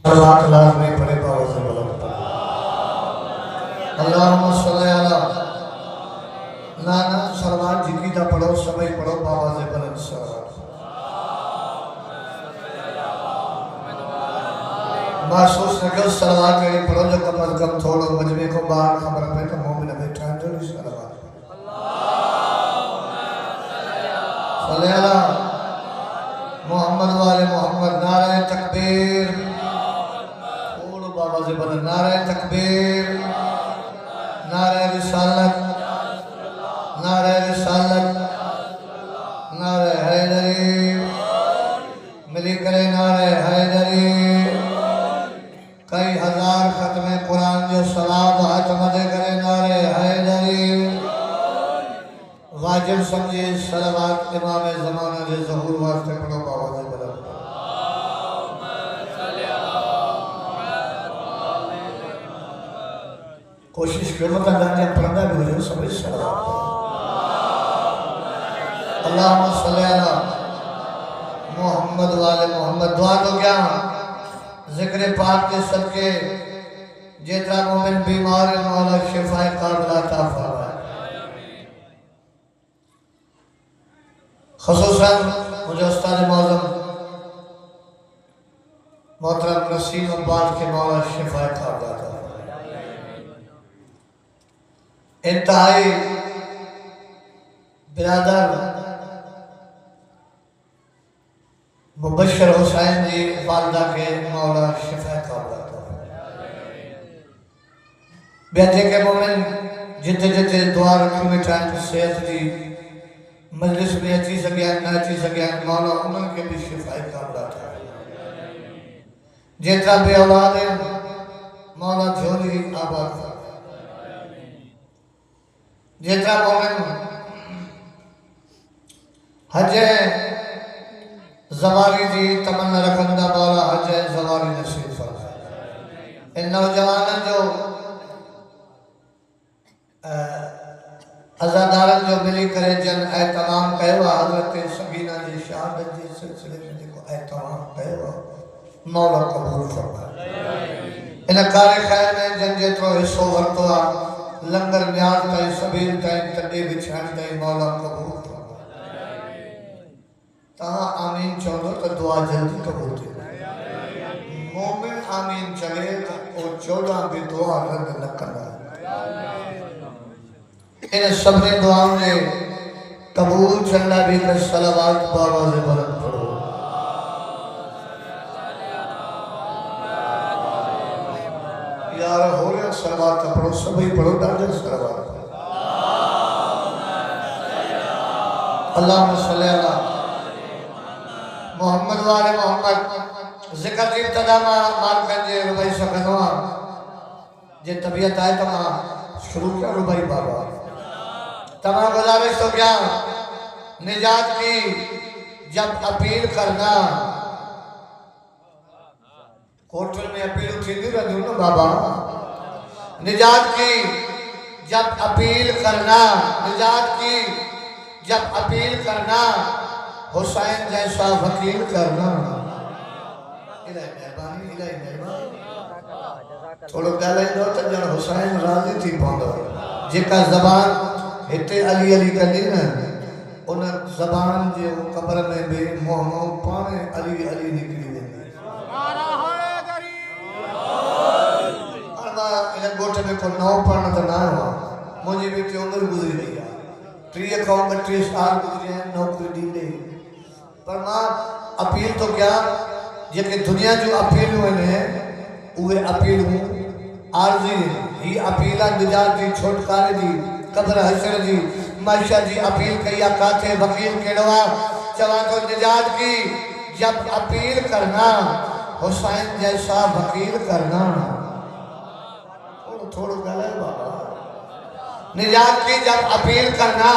صلوات لازمی پڑھے پاؤ سے بلند اللہم صلی اللہ نانا صلوات جکی دا پڑھو سبھی پڑھو بابا سے بلند صلوات محسوس نکل صلوات میری پڑھو جو کم از کم تھوڑو مجمع کو باہر خبر پہ تو مومن بیٹھا ہے جو صلوات صلی اللہ محمد والے محمد نعرہ تکبیر تھوڑو بابا سے بلند نعرہ تکبیر نعرہ رسالت نعرہ رسالت نعرہ حیدری ملی کرے نعرہ حیدری کئی ہزار ختم قرآن جو ثواب ختم دے کرے نعرہ حیدری واجب سمجھے صلوات امام زمانہ دے ظہور واسطے پڑھو بابا دے بلند کوشش کرو مطلب جانجا پڑھنا بھی ہو جائے سبھی صلوات اللہم صلی اللہ محمد والے محمد دعا تو کیا ذکر پاک کے صدقے جیترا مومن بیمار مولا شفاء قابل عطا فرمائے خصوصاً مجھے استاد معظم محترم نسیم عباد کے مولا شفاء قابل عطا فرمائے انتہائی برادر مبشر حسین جی والدہ کے مولا شفاء قابل عطا فرمائے بیٹے کے مومن جتے جتے دعا رکھوں میں ٹائم صحت دی مجلس میں اچھی سگیان نہ اچھی سگیان مولا انہوں کے بھی شفاء قابل عطا فرمائے جیتا بے اولاد مولا جھولی آباد فرمائے جیتا مومن حج زواری جی تمنا رکھندہ مولا حج زواری نصیب فرمائے ان نوجوانوں جو عزادارن جو ملی کرے جن احتمام کہوا حضرت سکینہ جی شہادت جی سلسلے میں دیکھو احتمام کہوا مولا قبول فرمائے ان کار خیر میں جن جترو حصو ورتوا لنگر نیاز تائی سبیل تائی تڈے بچھان تائی مولا قبول فرمائے تاہاں آمین چودھو تو دعا جلدی قبول دے مومن آمین چلے اور چودھا بھی دعا رد نہ کرنا ان سب نے دعاوں نے قبول چلنا بھی کر صلوات بابا سے بلند پڑھو یار ہو رہا صلوات پڑھو سبھی پڑھو ڈاکٹر صلوات اللہم صلی اللہ محمد والے محمد ذکر کی ابتدا مال کنجے ربائی سکنوا جے طبیعت آئے تمہاں شروع کیا ربائی بابا تمہاں گزارش تو کیا نجات کی جب اپیل کرنا کوٹر میں اپیل اٹھی نہیں رہی ہوں بابا نجات کی جب اپیل کرنا نجات کی جب اپیل کرنا حسین جیسا وکیل کرنا الہی مہربانی الہی مہربانی تھوڑو گالے دو تو جن حسین راضی تھی پاندو جے کا زبان ہتے علی علی کرنی نا انہیں زبان جو قبر میں بھی محمد پانے علی علی نکلی دیں انہیں گوٹے میں کوئی نو پڑھنا تو نہ ہوا مجھے بھی تی عمر گزری رہی ہے تریہ قوم میں 30 سال گزری ہیں نوکری دی نہیں پر ماں اپیل تو کیا یہ کہ دنیا جو اپیل ہوئے ہیں اوہ اپیل ہوں عارضی ہی اپیلہ نجات دی چھوٹکارے دی قبر حشر جی معاشہ جی اپیل کیا کاتے وکیل کیڑوا چوہاں تو نجات کی جب اپیل کرنا حسین جیسا وکیل کرنا تھوڑو گلے بابا نجات کی جب اپیل کرنا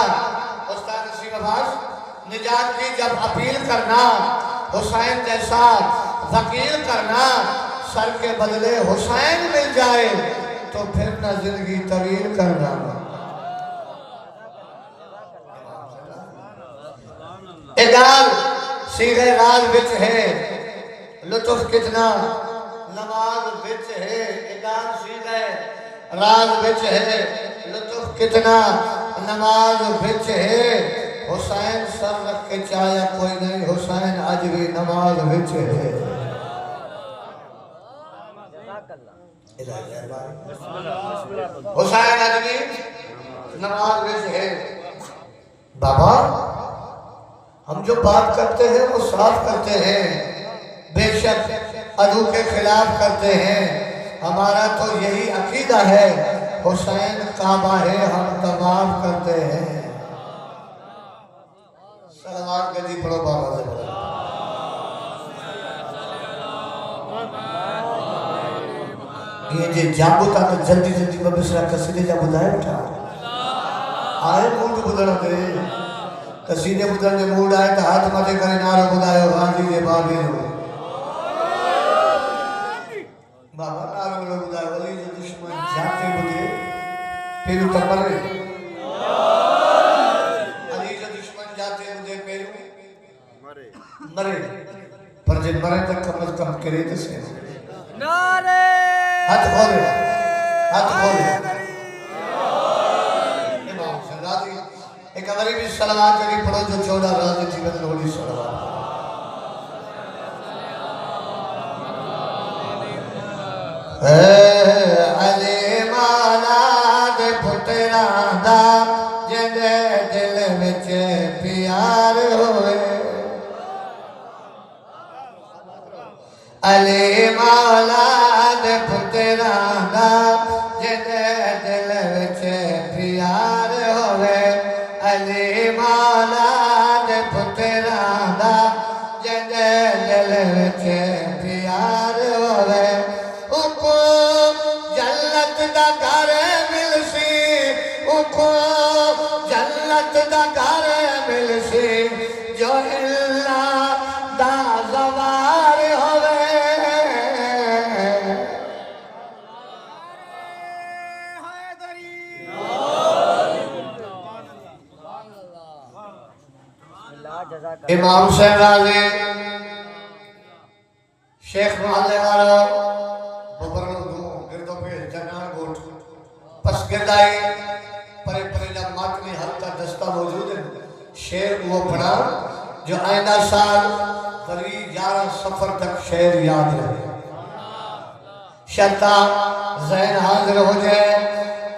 استاد نسیم عباس نجات کی جب اپیل کرنا حسین جیسا وکیل کرنا سر کے بدلے حسین مل جائے تو پھر نہ زندگی طویل کرنا اگال سیغے راز بچ ہے لطف کتنا نہ بچ ہے اعلان سیدھ ہے راز بچ ہے لطف کتنا نماز بچ ہے حسین سر رکھ کے چاہیا کوئی نہیں حسین آج بھی نماز بچ ہے حسین آج بھی نماز بچ ہے بابا ہم جو بات کرتے ہیں وہ صاف کرتے ہیں بے شک عدو کے خلاف کرتے ہیں ہمارا تو یہی عقیدہ ہے حسین کعبہ ہے ہم طواف کرتے ہیں صلوات گدی پڑھو بابا سے پڑھو یہ جی جابو تا تو جلدی جلدی ببسرہ قصیدے جا بدھائے اٹھا آئے موڈ بدھنا دے قصیدے بدھن دے موڈ آئے تو ہاتھ ماتے کرے نارو بدھائے غازی دے بابے ہوئے بابا نارو بدھائے ولی جو دشمن جاتے بدھے پیرو تک مرے علی جو دشمن جاتے بدھے پیرو مرے پر جن مرے تک کم از کم کرے تو سے نارے ہاتھ کھولے امام حسین راضی ایک ہماری بھی صلوات جگہ پڑھو جو 14 راضی جیون لوڑی صلوات علی مانا دے پتران دا جندے دل وچ پیار ہوئے علی مولا دے پتران دا جندے دل وچ پیار ہوئے علی مولا دے پتران دا جندے دل وچ پیار ہوئے اکو جنت دا گھر ملسی اکو جنت دا گھر ملسی جو اللہ دا زوار ہوئے امام حسین راضی شیخ محلے والا ببرلو دو گردوں پہ جنان گوٹ پس گردائی پرے پرے جب ماتمی حلقہ دستہ موجود ہے شیر وہ پڑھا جو آئندہ سال بری 11 سفر تک شیر یاد رہے شرطہ ذہن حاضر ہو جائے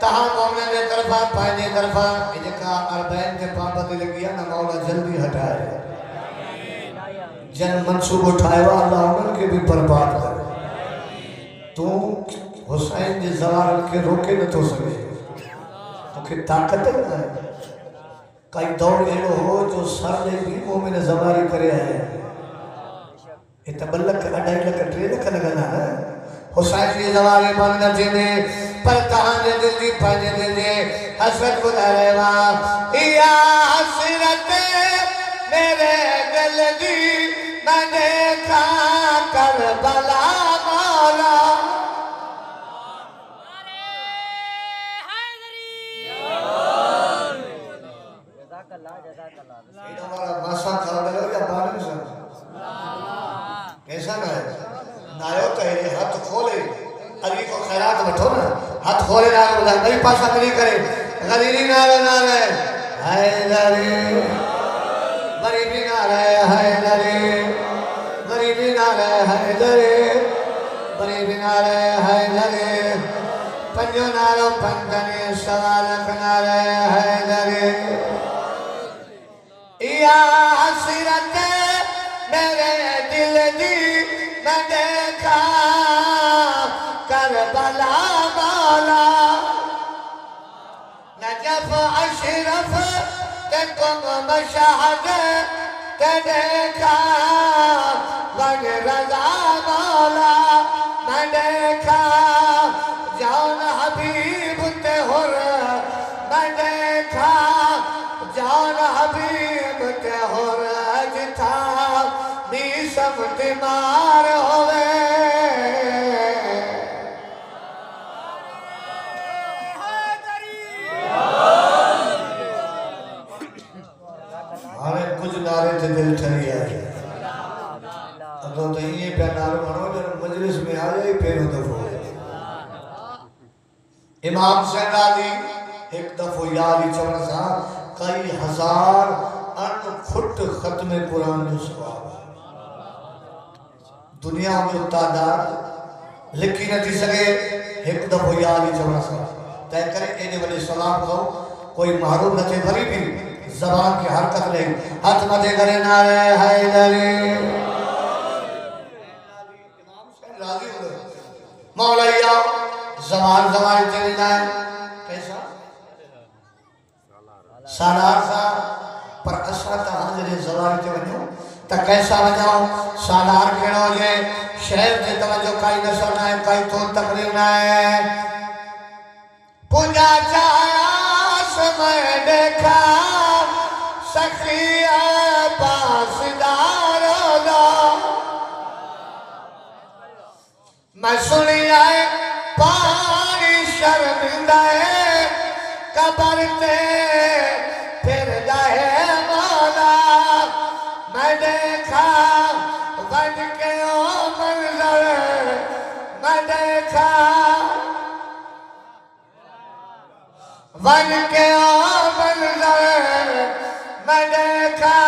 تاہم مومن دے طرفہ پائنے طرفہ اجکا اربین کے پابندی لگیا نہ مولا جلدی ہٹائے جن منصوب اٹھائے وا اللہ عمر کے بھی برباد کرے تو حسین جی زوار کے روکے نہ تو سکے تو کہ طاقت ہے کئی دور ایلو ہو جو سر لے بھی مومن زواری کرے آئے یہ تبلک اڈائی لکھ ٹرے لکھ لگنا ہے حسین جی زواری باننا جینے پر کہاں دے دل دی پانے دے دے حسرت کو دارے ماں یا حسرت میرے دل دی میں دیکھا کربلا مولا یہ ہمارا ماسا کھا لے یا بارے سن کیسا نہ ہے نایو تہرے ہاتھ کھولے علی کو خیرات بٹھو نا ہاتھ کھولے نہ بلا نہیں پاسا نہیں کرے غلیری نہ رہے حیدری غریبی نہ رہے حیدری غریبی نہ رہے حیدری غریبی نہ رہے حیدری پنجو نارو پنجنی سوالک نہ رہے حیدری یا حسرت میرے دل دی میں دیکھا کربلا مولا نجف اشرف تکم مشہد تے دیکھا بن رضا مولا میں دیکھا جان حبیب تے ہر میں دیکھا جان حبیب تے ہر جتھا بھی سمت مار ہوئے ہمیں کچھ نعرے تے دل ٹھری آئے اگر تو یہ آیا ہی پیرو دفعہ امام حسین راضی ایک دفعہ یادی چون سا کئی ہزار ان کھٹ ختم قرآن جو سواب دنیا میں تعداد لکھی نہ تھی سکے ایک دفعہ یادی چون سا تے کرے اینے والے سلام کو کوئی محروم نہ تھے بھری بھی زبان کی حرکت نہیں ہاتھ مدے کرے نعرہ حیدری مولیہ زمان چلی جائے کیسا سالار سا پر اسا تا حاضر زمان چلی جائے تا کیسا وجاؤں سالار کھڑو جے شہر جے توجہ کائی نسل نہ ہے کائی تو تقریر نہ ہے پوجا چاس میں دیکھا سخی پاسدار میں سنی آئے پانی شرمندہ ہے قبر تے پھر جائے مولا میں دیکھا بن کے او منظر میں دیکھا بن کے او منظر میں دیکھا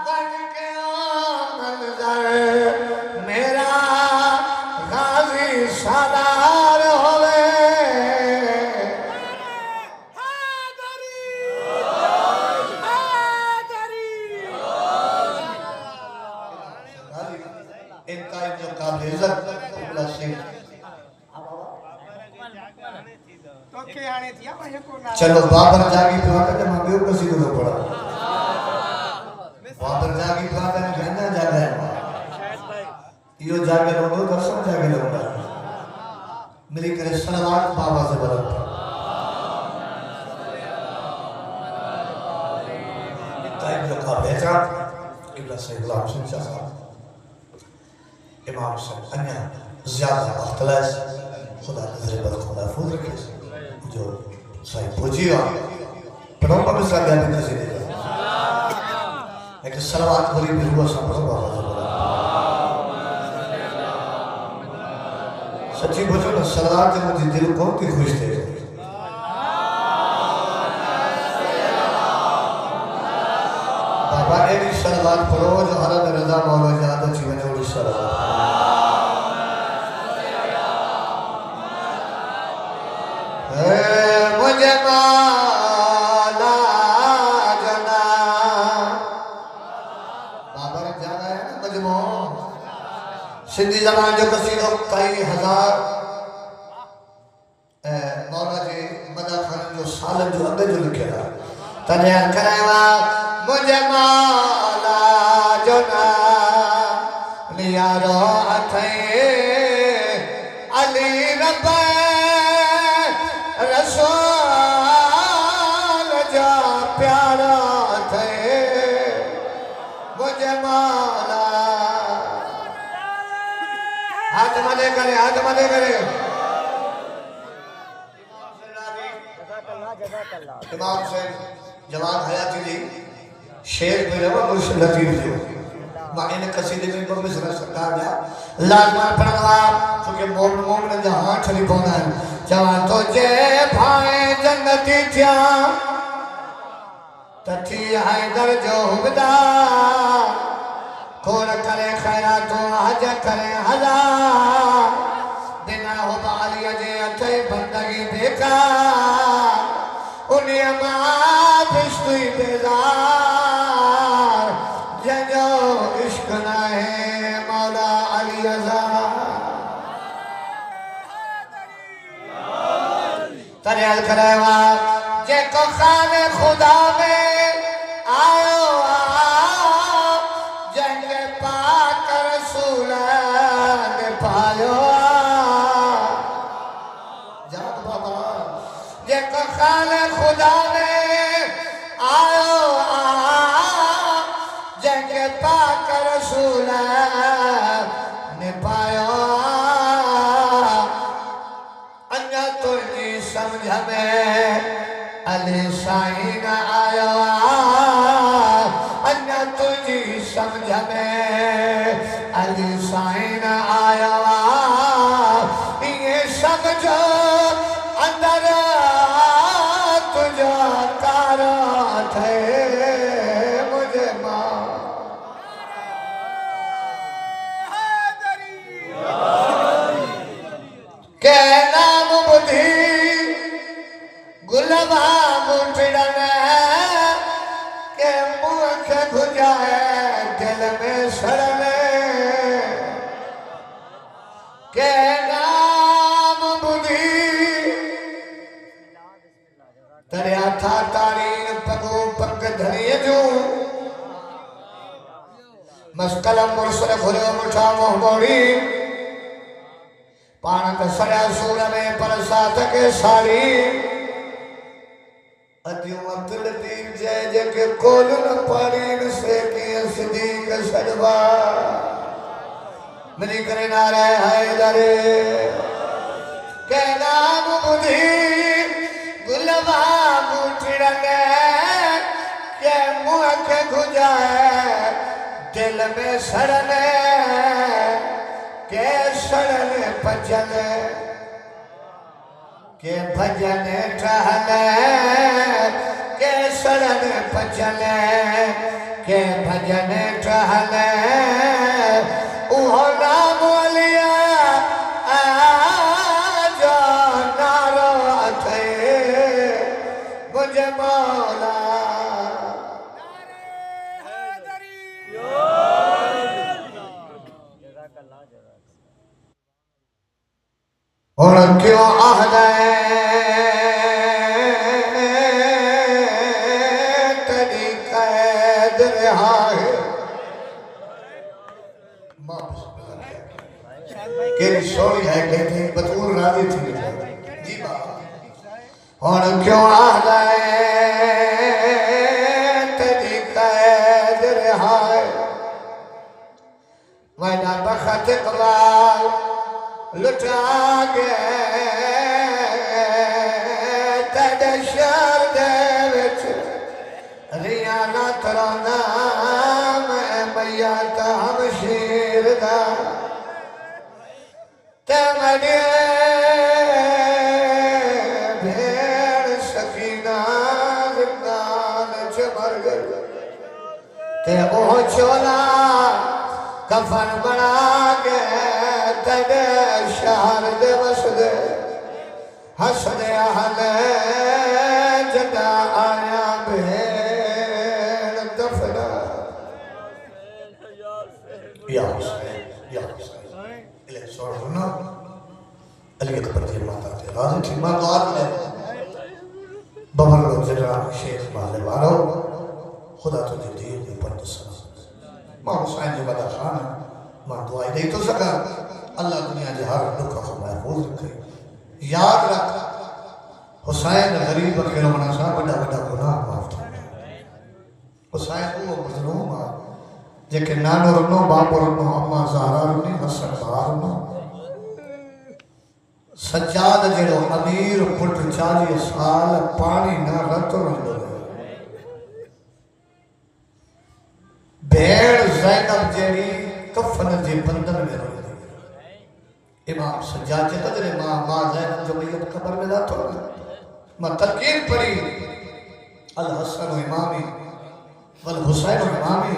بن کے او منظر میرا غازی سالار ہوئے ان کا جو قابل عزت اللہ سے چلو بابر جاگی پڑھا کر جب ہم کسی کو پڑھا بابر جاگی پڑھا کر گھننا جاگا ہے یہ جاگے لوگوں درسن جاگے لوگوں میری کرے صلوات بابا سے بلد تائید جو کا بہتر قبلہ صحیح اللہ حسین شاہ صاحب امام حسین انیا زیادہ اختلاس خدا نظر بلد خدا فوز رکھے جو صاحب پوچھی گا پڑھوں گا بھی صاحب جانے کسی دے گا لیکن صلوات بھری بھی ہوا سب پڑھوں بابا سے بلد سچی پوچھو نا صلوات جب مجھے دل کون کی خوش تھے بابا ایلی صلوات پڑھو جو حرم رضا مولا جہاں چی میں نے اولی صلوات مجھے مالا جنا بابا رکھ جانا ہے نا مجموع سندھی زبان جو قصیدوں کئی ہزار مولا جی مدہ خان جو سالن جو اندر جو لکھے رہا تنیان کرائیوا مجھے مالا جنا نیارو اتھائی علی رب رسول جا پیارا تھے مجھے مالا ہاتھ مدے کرے امام حسین جوان حیاتی دی شیر پہ رہا مرشد لطیف جو معنی قصیدے میں بہت مصرح سرکار جا لازمان پڑھنگا چونکہ مومن جہاں چھلی پونا ہے جوان تو جے بھائیں جنتی تھیا تتھی حیدر جو ہبدا کور کرے خیراتوں حج کرے ہزار بنا ہو بالی اجے اچھے بندگی بیکا انہیں اما پشتوی بیزار جنجو عشق نہ ہے مولا علی ازار تریال کرائیوا جے کو خان خدا میں آئو جنگ پاک رسولان پایو جات بابا جے کو خان خدا میں آئو جنگ پاک رسولان پایو انجا تو نہیں سمجھ میں علی شاہین آیا کہ نام بدھی تریا تھا تارین پگو پگ دھنی جو مسکلم مرسل گھریو مٹھا محبوڑی پانک سڑیا سور میں پرسات کے ساری ادیوں عبدال دین جے جے کے کولن پارین سے کی صدیق سجبا منی کرے نعرہ حیدرے کہ نام بدھی گلوا بوٹھڑنے کہ منہ کے گھجائے دل میں سڑنے کہ سڑنے پچنے کہ بھجنے ٹہنے کہ سڑنے پچنے کہ بھجنے ٹہنے اوہ نام علیا آجا نارو اتھے مجھے مولا اور کیوں آہدے تیری قید رہائے کیری سوڑی ہے کہتے ہیں بطور راضی تھی جی بابا اور کیوں آہدے تیری قید رہائے ویدہ بخت اقبال لٹا گئے تیرے شہر دے وچ ریانا ترانا میں میاتا ہمشیر دا تے مڈے بھیڑ سکینہ زندان چمر گئے تے اوہ چولا کفن بنا گئے تیرے شہر دے وسدے حسدے اہل جدا آیا بھیڑ دفنا یا حسین علیہ سوڑھونا علی اکبر جی ماتا تھے راضی تھی ماں دعات میں ببر لوگ جنران شیخ مالے وارو خدا تجھے دیر دی پر دسنا ماں حسین جو بدا خان ماں دعائی نہیں تو سکا اللہ دنیا جہاں لکھا کو محفوظ رکھے یاد رکھ حسین غریب اکیلو مناسا بڑا بڑا گناہ معاف تھا حسین وہ مظلوم آ جیکے نانو رنو بابو رنو اما زہرا رنی حسن بہار رنو سجاد جڑو امیر پٹ 40 سال پانی نہ رت رنو بھیڑ زینب جیڑی کفن جے بندن میں روئی امام سجاد جے تجرے ماں زینب جو میت قبر میں داتو ماں تلقین پڑی الحسن و امامی والحسین و امامی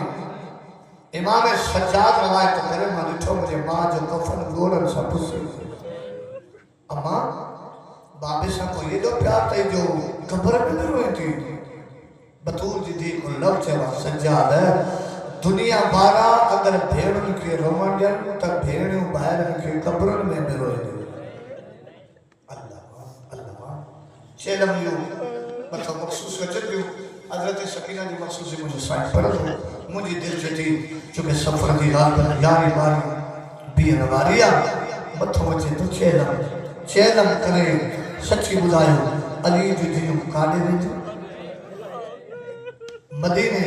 امام سجاد روایت کرے ماں لٹھو مجھے ماں جو کفن گورن سب سے اما بابے صاحب کو یہ دو پیار تھے جو قبر میں روئی تھی بطور جی دی کو لو چاہا سجاد ہے دنیا بارا اگر بھیڑن کے رومن جن تک بھیڑن باہرن کے قبرن میں روئے دے اللہ چیلم لیو مطلب مخصوص وچن لیو حضرت سکینہ دی مخصوصی مجھے سائن پڑھ دو مجھے دل چیتی چونکہ سفر دی رات پر یاری باری بین واریا مطلب وچن تو چیلم کرے سچی بدھائیو علی جو دیوں کانے دیتے مدینے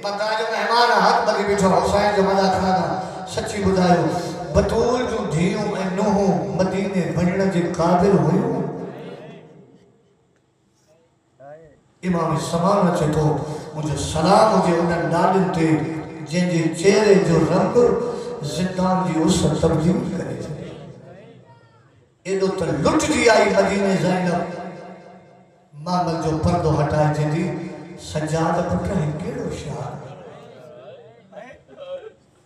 پتہ جو مہمان ہاتھ بلی بیٹھا حسین جو مدہ کھانا سچی بدھائیو بطول جو دھیوں انہوں مدینے بننا جی قابل ہوئے امام سمان رچے تو مجھے سلام مجھے انہیں نالن تے جن جی چہرے جو رنگ زندان جی اس سے تبدیل کرے تھے ایدو تر لٹ جی آئی مدینے زینب مامل جو پردو ہٹائے تھے دی سجاد پکا ہے کیڑو شاہ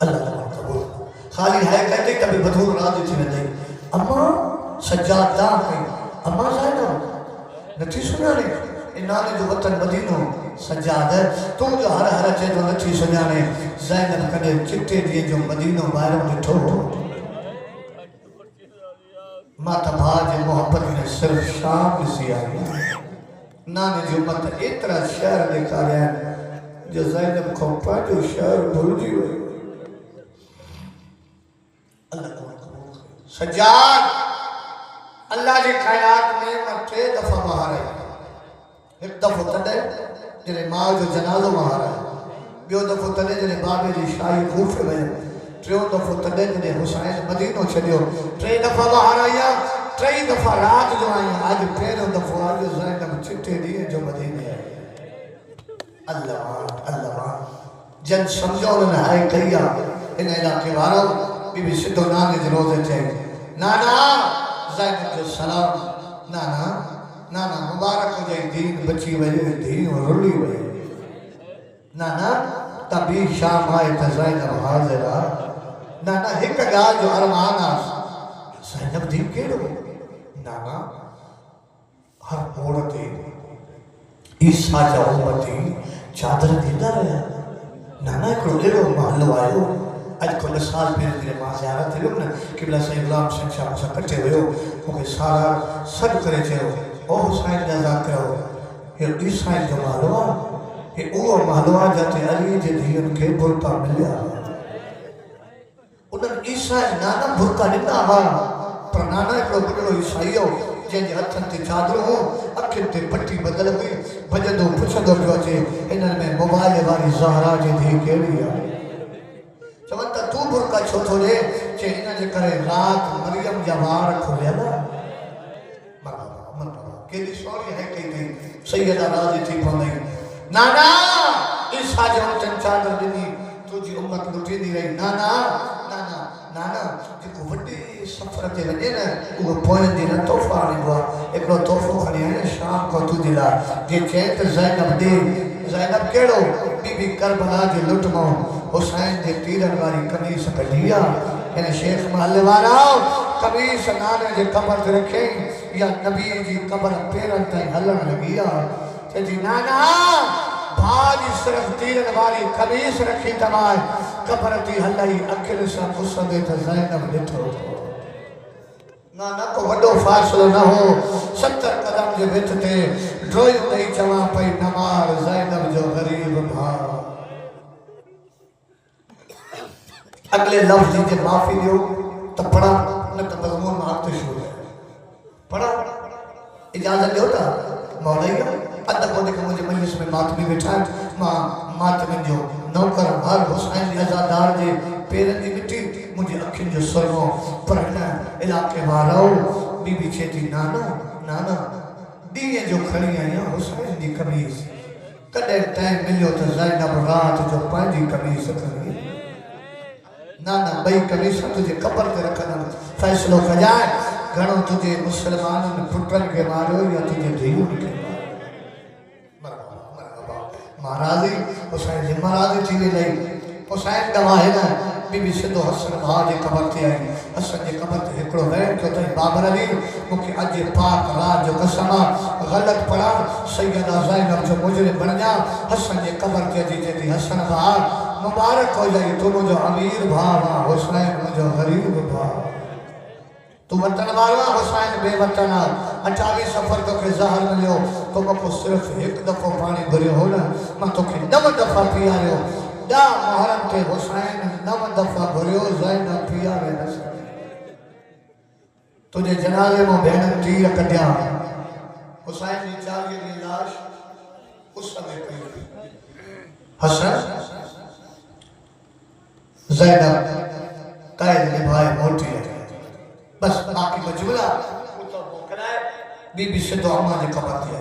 اللہ تعالیٰ قبول خالی ہے کہتے کبھی بدھور راضی تھی میں دیں اما سجاد دا کہیں اما زینب نتی سنانے انہاں جو وطن مدینوں سجاد ہے تو جو ہر چیز جو نتی سنانے زینب کنے چٹے دیئے جو مدینوں باہروں لٹھو ماتا بھاج محبت نے صرف شام سی آئی نانے جو مت اتنا شہر دکھا رہا ہے جو زینب کو پانچو شہر بھول جی ہوئی اللہ کو سجاد اللہ جی کائنات میں مٹھے دفعہ باہر ہے ایک دفعہ تڑے جنہیں ماں جو جنازہ باہر ہے بیو دفعہ تڑے جنہیں بابے جی شاہی خوفے میں تریوں دفعہ تڑے جنہیں حسین مدینوں چھڑیو تری دفعہ باہر آیا تری دفعہ رات جو آئی آج پیروں دفعہ آج زینب چھٹے دیئے جو مدینے آئے اللہ جن سمجھو انہوں نے کہیا ان علاقے وارو بی بی صدو نانے جو روزے چاہیے نانا زینب جو سلام نانا مبارک ہو جائے دین بچی وجہ دین اور رلی وجہ نانا تبھی شام آئے تا زینب حاضر آ نانا ایک گال جو ارمان آس زینب دین کیڑو نانا ہر عورتی عیسیٰ جا امتی چادر دیدہ رہا نانا ایک رو محلو آئے آج کو سال پہلے دیرے ماں زیارت تھے نا قبلہ سے غلام سنگ شاہ مسا کٹے ہوئے ہو کیونکہ سارا سب کرے چھے ہو او حسین جزا کرو یہ عیسیٰ جو محلوہ یہ او محلوہ جاتے علی جدین کے برکا ملیا انہوں عیسیٰ نانا برکا نتا آوارا پر نانا ایک لوگ بڑھو عیسائی ہو جن جی ہتھن تے چادر ہو اکھن تے پٹی بدل ہوئی بجدو پچھدو جو اچھے انہوں میں موبائل واری زہرہ جی دھی کے لیا چونتا تو برکا چھوٹو لے چھے انہوں نے کرے رات مریم جوار کھولیا نا مرحبا کیلی سوری ہے کئی نہیں سیدہ راضی تھی پھو نہیں نانا عیسیٰ جو انتن چادر دینی تو جی امت لٹی دی رہی نانا جی کو وڈی سفر تے وجے نا وہ پوائن دی نا توفہ آنے گوا ایک لو توفہ کھڑی ہے شام کو تو دلا جی چیت زینب دی زینب کیڑو بی بی کربلا جی لٹ مو حسین دے تیرن واری کمیس کٹیا یعنی شیخ محلے وارا کمیس نانے جی قبر تے رکھیں یا نبی جی قبر پیرن تے ہلن لگیا کہ جی نانا بھاج صرف تیرن واری کمیس رکھی تمائے قبر تی ہلائی اکھر سا غصہ دیتا زینب لٹھو نانا کو وڈو فاصلو نہ ہو 70 قدم جو بچتے ڈروئی نہیں چواں پئی نمار زینب جو غریب بھار اگلے لفظ جی معافی دیو تو پڑھا نہ تو مضمون میں آتے شروع ہے پڑھا اجازت دیو تا مولیہ ادھا کو دیکھا مجھے مجلس میں ماتمی بٹھائیں ماتمی جو نوکر ہر حسین ازادار دے پیرن دی مٹی مجھے اکھن جو سرموں پڑھنا علاقے واراؤ بی بی چھیتی نانا دیئے جو کھڑی آئیں حسین دی کمیز کدے ٹائم ملیو تو زینب رات جو پانجی کمیز کھڑی نانا بھئی کمیسا تجھے قبر تے رکھنا فیصلوں کا جائے گھنوں تجھے مسلمانوں نے پھٹن کے مارو یا تجھے دیون کے مرحبا مہارازی حسین جی مہارازی چیلے لئی حسین گواہ نا بی بی صدو حسن بھا جے قبر تے آئی حسن جے قبر تے ہکڑو وین کیوں تائی بابر علی مکی اجے پاک راج جو قسمہ غلط پڑا سیدہ زینب جو مجرم بن جا حسن جے قبر تے جی دی حسن بھا مبارک ہو جائے تو مجھو امیر بھاوا حسین مجھو غریب بھاوا تو وطن والا حسین بے وطنہ 28 سفر تو کے زہر ملیو تو مکو صرف ایک دفعہ پانی بھرے ہونا میں تو کہ 9 دفعہ پیا رہے ہو دا محرم تے حسین 9 دفعہ بھرے ہو زینب پیا رہے نسل تجھے جنازے میں بہنن تیر کٹیا حسین نے چالی دی لاش اس سمیں پہلے حسن زینب قائد نبھائے موٹی ہے بس باقی مجملہ بی بی سے تو عمہ نے قبر دیا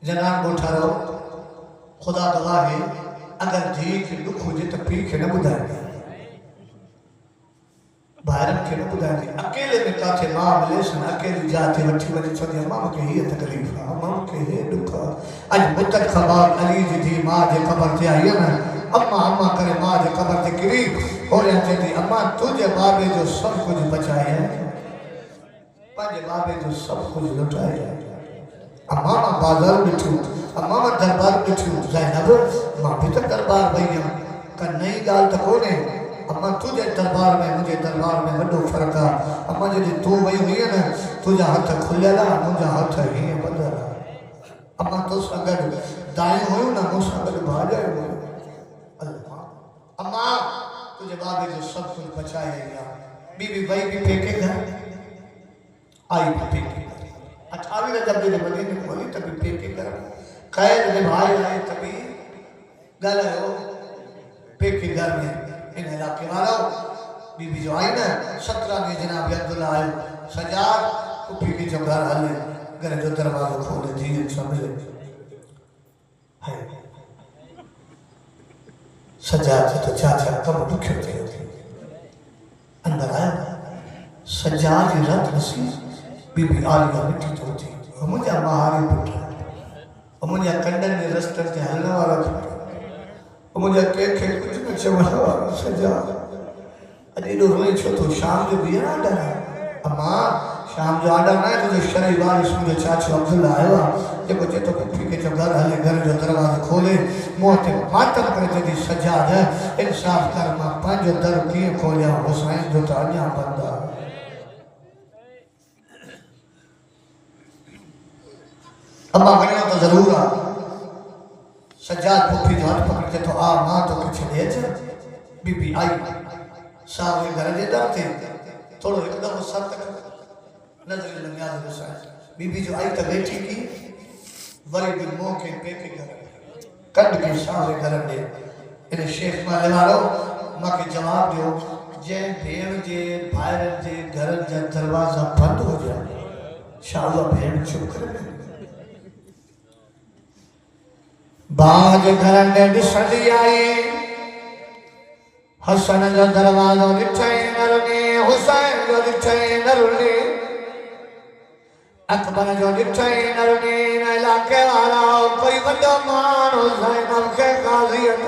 جنان بوٹھا رہو خدا دعا ہے اگر دھیک دکھ ہو جائے تو پیکھ نہ بدھائے گا بھائرن کے نہ بدھائے گا اکیلے میں کاتے ماں ملے سن اکیلے جاتے وٹھی وٹھی چھوڑی امام کے ہی تکلیف امام کے ہی دکھا اج متد خبار علی جی دی ماں جے قبر دیا ہے نا اماں کرے ماں جے قبر تے کری ہو رہے ہیں تھی اماں تجھے بابے جو سب کچھ بچائے ہیں پانجے بابے جو سب کچھ لٹائے ہیں اماں بازار بٹھو اماں دربار بٹھو زینب ماں بھی تک دربار بھئی ہیں کہ نئی گال تک ہونے اما تجھے دربار میں مجھے دربار میں وڈو فرق ہے اما جدی تو وہی ہوئی ہے نا تجھا ہاتھ کھلے لا مجھا ہاتھ ہی بدل اما تو سنگڑ دائیں ہوئے نا مجھ سنگڑ بھاجائے ہوئے اللہ اما تجھے بابے جو سب کچھ بچائے گیا بی بی بھائی بھی پھیکے گھر آئی بھی پھیکے گھر اچھاوی نے جب دینے مدینے کو ہوئی تبھی پھیکے گھر قید میں بھائی آئے تبھی گل ہے وہ پھیکے گھر میں ان علاقے والا بی بی جو آئی نا 17 میں جناب عبداللہ آئے سجاد کپی کی جو گھر آلے گھر جو دروازہ کھولے دھیر سمجھے سجاد سے تو چاچا کم دکھے ہوتے ہوتے اندر آیا سجاد یہ رات نسی بی بی آلیہ مٹی تو ہوتی مجھے مہاری پٹھا مجھے کنڈن میں رستر کے حلنے والا پٹھا مجھے کہہ کچھ کچھ والا سجاد اجیدو روئی چھو تو شام جو بھی آڈا ہے اما شام جو آڈا نہ ہے تو جو شرعی وارث مجھے چاچو عبداللہ آئے ہوا جب بچے تو کپھی کے جو گھر ہلے گھر جو دروازہ کھولے موت ماتم کرتے دی سجاد ہے انصاف کرما پانچ در کیے کھولیا حسین جو تانیاں بندہ اما گھنیوں تو ضرور آ سجاد پھوپھی جو ہاتھ پکڑ کے تو آ ماں تو کچھ لے جا بی بی آئی صاحب گھر دے در تھے تھوڑو ایک دم سر تک نظر لنگیاز حسین بی بی جو آئی تا بیٹھی کی وری بھی موہ کے پے کے گھر کنڈ کے صاحب گھر دے انہیں شیخ ماں لمارو ماں کے جواب دیو جے بھین جے بھائر جے گھر جے دروازہ بند ہو جائے شاہدہ بھین چھپ کر گئے باج گھرن نے ڈسر دی آئی حسن جو دروازہ ڈٹھائی نرنی حسین جو ڈٹھائی نرنی اکبر جو ڈٹھائی نرنی علاقے والا کوئی بڑا مان حسین اب کے قاضیت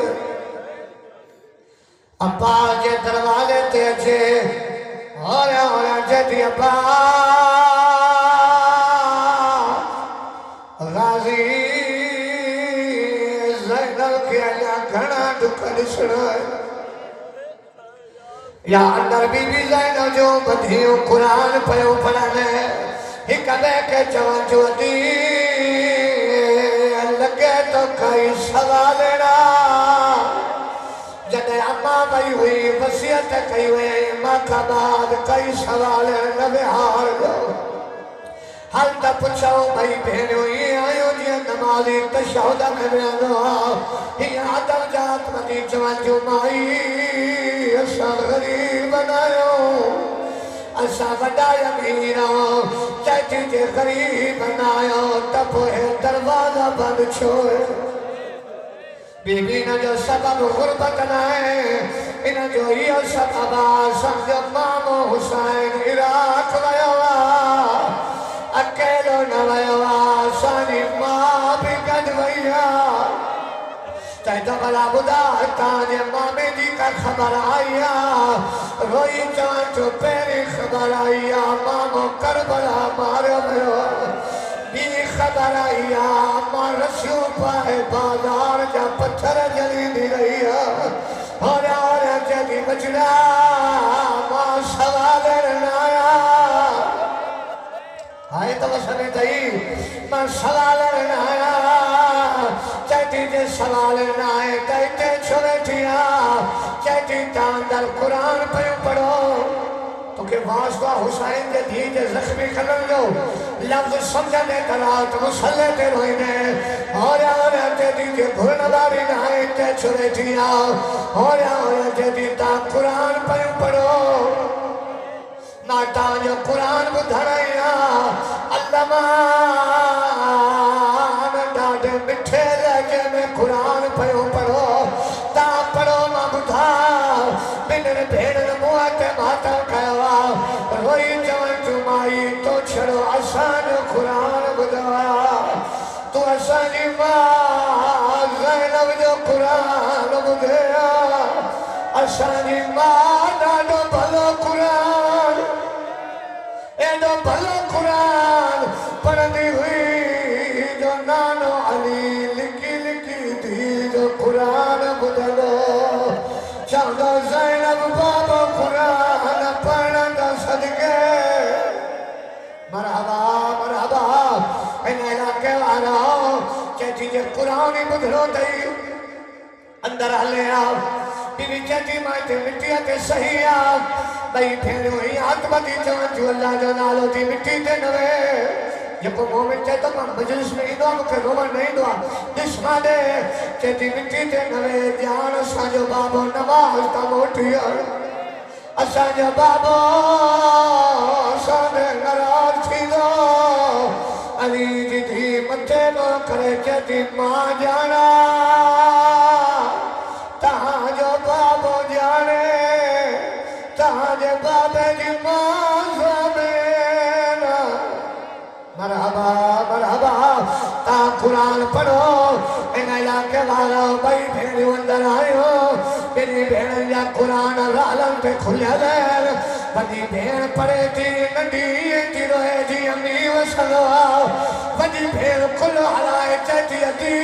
ابا جے دروازے تے اچھے اور جدی ابا غازی گھنا دکھا دسنا ہے یا اندر بی بی زینب جو بدھیوں قرآن پیو پڑھانے ایک دے کے جوان جو دی لگے تو کئی سوالینا جدے اماں بھائی ہوئی وسیعت کئی ہوئی ماں کا بعد کئی سوالے نبی ہار جو حال تا پچھاؤ بھائی بہن ہوئی آئیو جی نمازی تشہدہ میں بیانو ہی آدم جات مدی جوان جو مائی ایسا غریب بنایو ایسا وڈای امیرو چاہتی جے غریب بنایو تب ہے دروازہ بند چھوئے بی بی نہ جو سبب غربت نائے انہ جو یہ سبب آسان جو مامو حسین عراق ویوا اکیلو نویوا سانی ماں بھی گد ویا چاہی تو بلا بدا تانے مامی جی کا خبر آیا روئی جان جو پیری خبر آیا مامو کربلا مارو میو بی خبر آیا ماں رسیوں پائے بازار جا پتھر جلی دی رہی اور جلی بچڑا ماں سوال رنایا آئے تو وسنے دائی میں سوال رنایا چاہتی جے سوال رنائے تیتے چھوڑے تھیا چاہتی تاندر قرآن پہ پڑھو تو کہ واسطہ حسین جے دھی جے زخمی کھلن جو لفظ سمجھا دے ترات مسلح تے روئینے اور جے دھی جے گھرنباری نائے تے چھوڑے تھیا اور جے دھی تا قرآن پہ پڑھو ناتا جو قرآن بدھڑایا اللہ مان ڈاڑے مٹھے لگے میں قرآن پہو پڑھو تا پڑھو نہ بدھا بنر بھیڑ موات ماتا کہوا روئی جوان جمائی تو چھڑو آسان قرآن بدھایا تو آسانی ماں زینب جو قرآن بدھایا آسانی ماں ڈاڑو بھلو قرآن ایڈو بھلو قرآن پڑھنی ہوئی جو نانو علی لکی لکی تھی جو قرآن بدلو چاہدو زینب نہیں بدھنو دئی اندر ہلے آو بیوی چیتی ماں تے مٹی تے صحیح آو بھئی پھیڑو ہی ہاتھ بدی چون جو اللہ جو نالو دی مٹی تے نوے جب مومن چاہتا میں مجلس میں ایدوا مکہ رومن نہیں دعا دشما دے چیتی مٹی تے نوے جان سانجو بابو نماز تا موٹی سانجو بابو ساندے نراز تھی دو علی جی تھی متے نو کرے چیتی ماں جانا تہاں جو بابو جانے تہاں جو بابے جی ماں زمینا مرحبا مرحبا تا قرآن پڑھو ان علاقے والا بھائی بھیڑی اندر آئیو میری بھیڑ یا قرآن رالم پہ کھلیا دیر بڑی بھیڑ پڑے تھی نڈی تھی روئے جی امی و سلوا بڑی بھیڑ کل حلائے چاہتی ادھی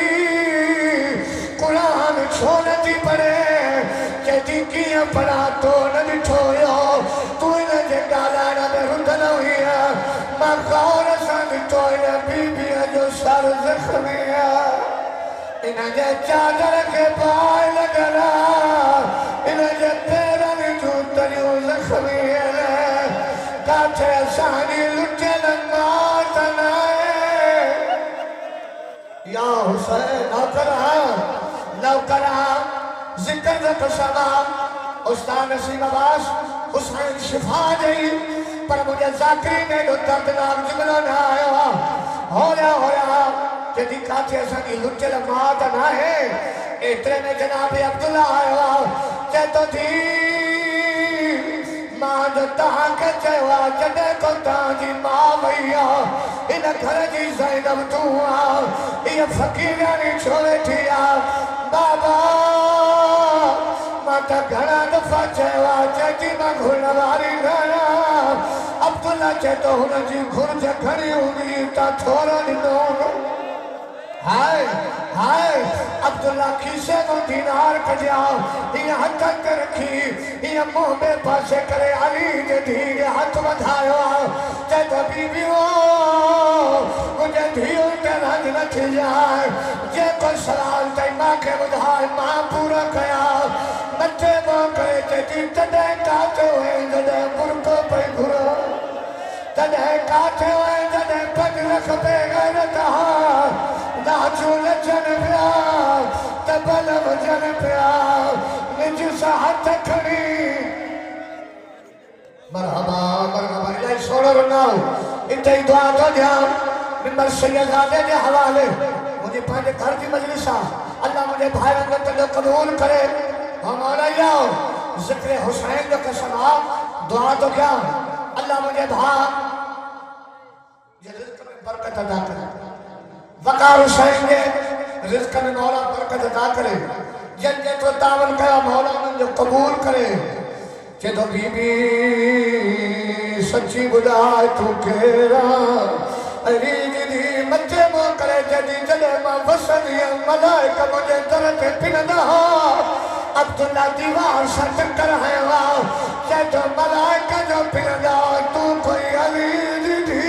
قرآن چھوڑتی پڑے چاہتی کیا پڑھا تو نبی چھوڑو تو انہیں جے ڈالا نبی رندنو ہی ہے ماں غور سن توئے بی بی جو سر زخمی ہے انہیں جے چادر کے پائے لگنا انہیں جے پیرن جو تریو زخمی ہے کاٹھے سانی لٹے لنگا تنائے یا حسین نو کرہاں ذکر ذکر سلام استاد نسیم عباس حسین شفا جئی پر مجھے ذاکری نے جو دردناک جملہ نہ آیا ہویا کہ دکھاتے سنگی لچے لمات نہ ہے اترے میں جناب عبداللہ آیا کہ تو تھی ماں جو تہاں کے چہوا جڑے کو تاجی ماں بھئیا انہ گھر جی زینب تو آ یہ فقیرانی چھوڑے تھی آ بابا ماتا گھڑا دفع چہوا چہتی ماں گھڑنواری گھڑا عبداللہ چہتو ہونا جی گھر جا گھڑی ہوگی تا تھوڑا ننون ہائے ہائے عبداللہ کیسے کو دینار کجاؤ یہ ہاتھ کر رکھی یہ منہ میں پاسے کرے علی جے دھیرے ہاتھ بدھایا چہتا بی بی ہو مجھے دھیوں تے رنج نہ تھی جائے جے کو سلال تے ماں کے بدھائے ماں پورا کیا مچے ماں کرے چہتی تدے کاتے ہوئے جدے برکو پہ گھرو تدے کاتے ہوئے جدے پج رکھ پہ غیرتہ ناچو لچن پیا تبل وجن پیا نج ساہت کھڑی مرحبا مرحبا الہی سوڑا رناو انتہی دعا تو جاؤ ممبر سید آدھے دے حوالے مجھے پہلے گھر کی مجلسہ اللہ مجھے بھائی رنگت جو قبول کرے ہم مولا ذکر حسین جو قسم آپ دعا تو کیا اللہ مجھے بھائی یہ رزق میں برکت ادا کرے وقار حسین کے رزق میں مولا برکت عطا کرے جن جے تو تعاون کیا مولا من جو قبول کرے کہ تو بی بی سچی بدائے تو کہرا علی جدی مجھے ماں کرے جدی جلے ماں وسنی ملائکہ مجھے درد پندہ عبداللہ دیوار سر کر ہے واہ کہ تو ملائکہ جو پندہ تو کوئی علی جدی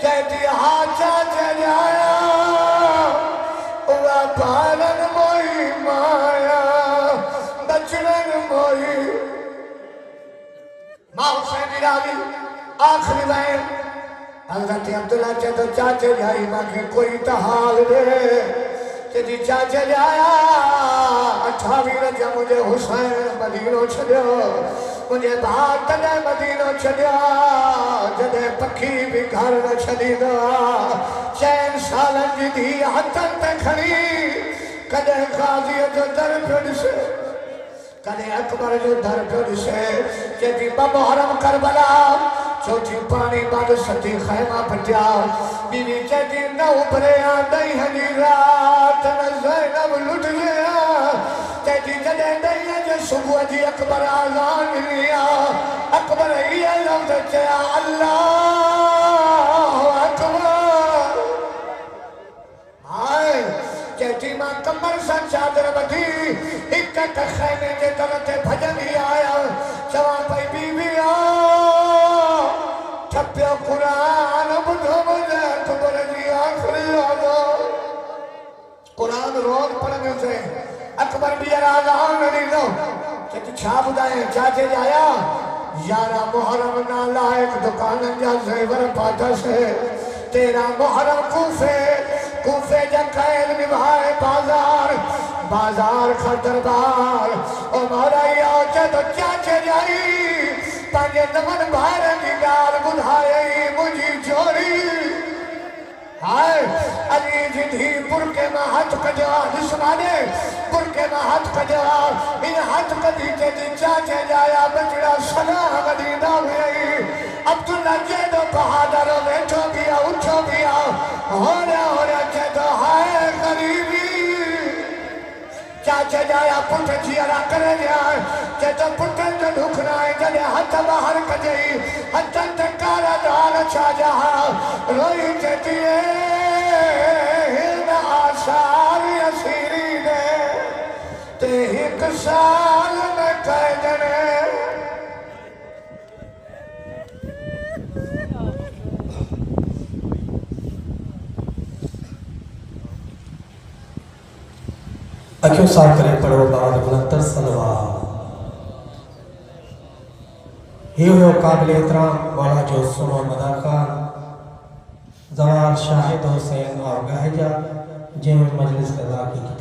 چہتی ہاتھا چلایا اوہ پالن موئی مایا بچنن موئی ماں حسین راوی آخری بین حضرت عبداللہ چہتو چاچے جائی ماں کے کوئی تحال دے چہتی چاچے جایا 28 رجا مجھے حسین مدینوں چھڑیو مجھے بھاگ تنے مدینوں چھڑیا جدے پکھی بھی گھر نہ چھڑی دعا چین سالن جی دی حتن تے کھڑی کدے قاضی جو در پھڑ سے کدے اکبر جو در پھڑ سے جدی بمحرم کربلا چوٹی پانی بعد ستی خیمہ پٹیا بیوی جدی نو برے آدھائی ہنی رات نہ زینب لٹ لیا جدی جدے نہیں جو صبح جی اکبر آزان لیا اکبر یہ لفظ چیا اللہ اکبر آئے جیتی ماں کمر سن چادر بدھی ایک ایک خیمے کے درتے بھجن ہی آیا چوان پائی بی بی آ چھپیو قرآن بدھو مجھے اکبر جی آخری آزان پڑھنے سے اکبر بھی آزان نہیں دو کہ تو چھا بدائیں چاچے جایا یارا محرم نہ لائق دکان جا زیور پاتا سے تیرا محرم کوفے جا قید نبھائے بازار کا دربار او مولا یا تو چاچے جائی پانجے نمن بھائر کی گال بدھائی مجھے چوری ہائے علی جی دھی برکے میں ہاتھ کجا دشمانے برکے میں ہاتھ کجا ان ہاتھ کدی تے دی چاچے جایا بچڑا سلام مدینہ ہوئی عبداللہ جیدو بہادر بیٹھو بیا اٹھو بیا ہورا جیدو ہائے غریبی چاچے جایا پٹھ جیرا کرے جائے جیدو پٹھن جو ڈھکنا ہے جلے ہاتھ باہر کجئی ہاتھن تکارا دال چھا جہاں روئی چیتیے آثار اسیری دے تے ایک سال میں قیدنے اکیوں ساتھ کرے پڑھو بعد بلندر صلوات ہی ہوئے قابل احترام مولا جو سنو مدار خان زوار شاہد حسین اور گہجہ جن مجلس قضا کی